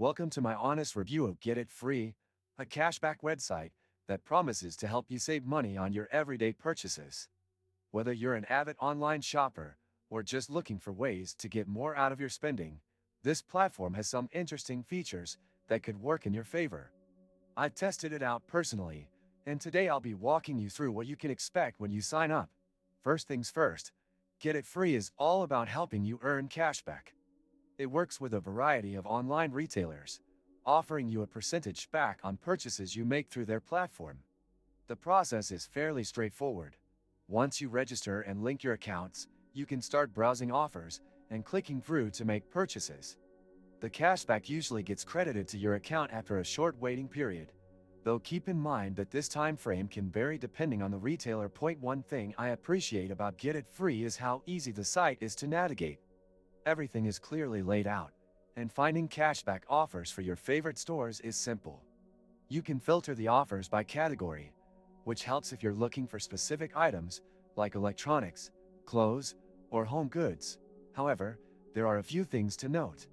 Welcome to my honest review of Get It Free, a cashback website that promises to help you save money on your everyday purchases. Whether you're an avid online shopper or just looking for ways to get more out of your spending, this platform has some interesting features that could work in your favor. I tested it out personally, and today I'll be walking you through what you can expect when you sign up. First things first, Get It Free is all about helping you earn cashback. It works with a variety of online retailers, offering you a percentage back on purchases you make through their platform. The process is fairly straightforward. Once you register and link your accounts, you can start browsing offers and clicking through to make purchases. The cashback usually gets credited to your account after a short waiting period, though keep in mind that this time frame can vary depending on the retailer. One thing I appreciate about Get It Free is how easy the site is to navigate. Everything is clearly laid out, and finding cashback offers for your favorite stores is simple. You can filter the offers by category, which helps if you're looking for specific items like electronics, clothes, or home goods. However, there are a few things to note.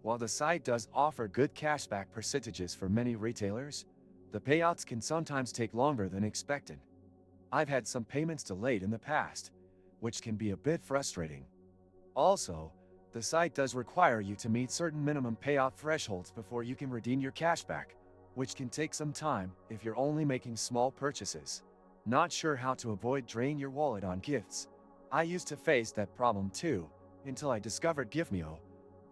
While the site does offer good cashback percentages for many retailers, the payouts can sometimes take longer than expected. I've had some payments delayed in the past, which can be a bit frustrating. Also, the site does require you to meet certain minimum payout thresholds before you can redeem your cashback, which can take some time if you're only making small purchases. Not sure how to avoid draining your wallet on gifts? I used to face that problem too, until I discovered Giftmeo,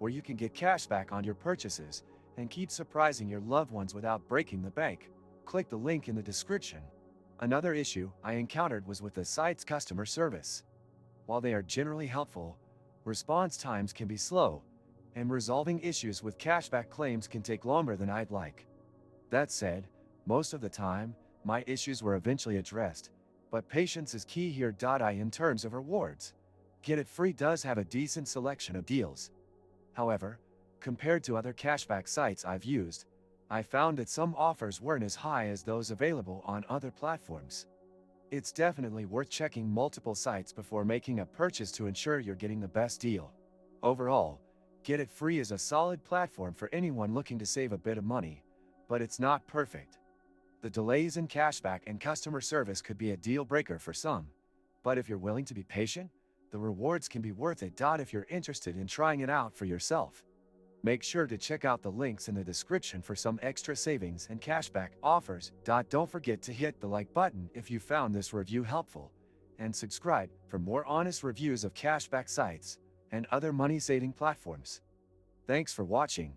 where you can get cashback on your purchases and keep surprising your loved ones without breaking the bank. Click the link in the description. Another issue I encountered was with the site's customer service. While they are generally helpful, response times can be slow, and resolving issues with cashback claims can take longer than I'd like. That said, most of the time, my issues were eventually addressed, but patience is key here. In terms of rewards, Get It Free does have a decent selection of deals. However, compared to other cashback sites I've used, I found that some offers weren't as high as those available on other platforms. It's definitely worth checking multiple sites before making a purchase to ensure you're getting the best deal. Overall, Get It Free is a solid platform for anyone looking to save a bit of money, but it's not perfect. The delays in cashback and customer service could be a deal breaker for some, but if you're willing to be patient, the rewards can be worth it. If you're interested in trying it out for yourself, make sure to check out the links in the description for some extra savings and cashback offers. Don't forget to hit the like button if you found this review helpful, and subscribe for more honest reviews of cashback sites and other money-saving platforms. Thanks for watching.